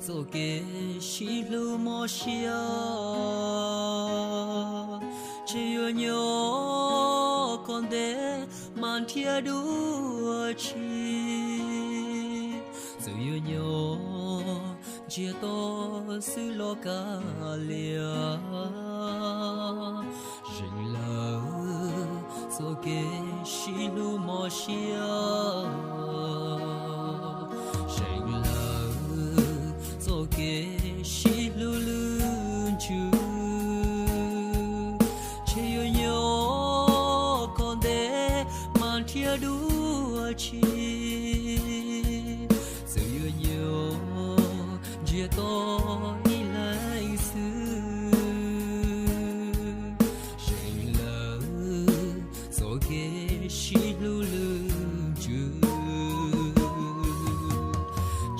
做给西路莫笑，只有鸟讲得满天多情，只有鸟只多是落咖了，人老做给西路莫笑。给西路路住，只有鸟讲得满天多情，只有鸟只多一来世，谁了做给西路路住。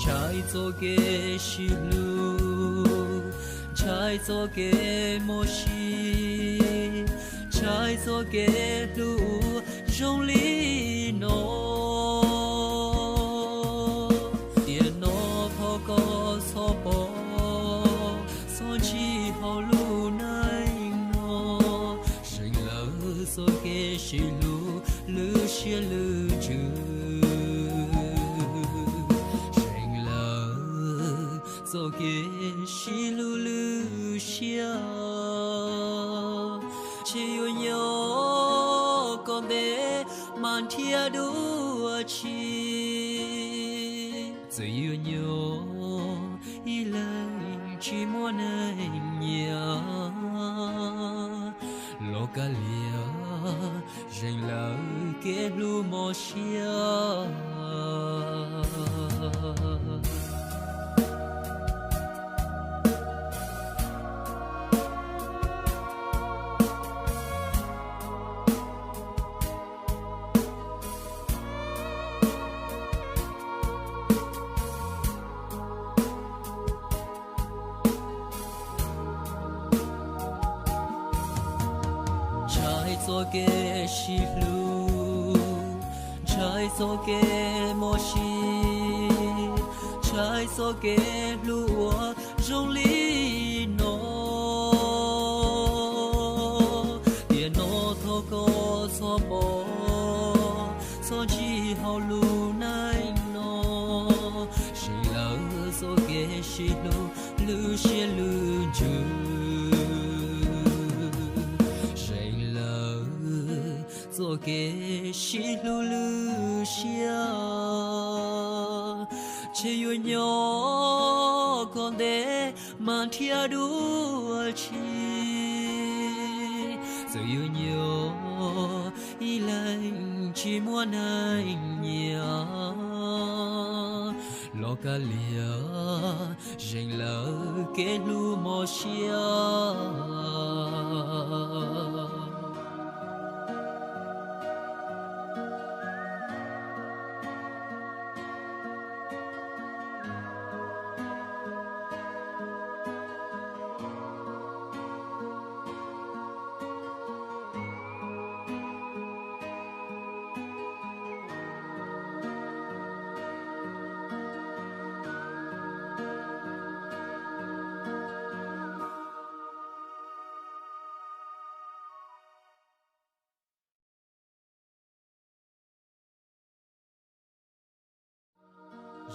trái cho cái xì lu, trái cho cái mô xì, trái cho cái lu trong lý nó, tiền nó thọ có so bò, so chi hậu lu này nó, sinh lỡ cho cái xì lu xia lu chữ. Cho cái xí lu lu xia chỉ yêu nhau còn để mang thiên đua chi chỉ yêu nhau ý lời chỉ muốn anh nhớ lo cả lia rèn lời cái lu mò xia. Cho cái xì lu, trái cho cái mô xì, trái cho cái lúa trong lý nó, tiền nó thô có so bò, so chi hậu lu này nó, xì lỡ cho cái xì lu xì lu chữ. Cho cái xí lu lu xia chỉ yêu nhau còn để mang thiên đua chi chỉ yêu nhau ý lạnh chỉ muốn anh nhớ lo cả lia rèn lỡ cái lu mò xia.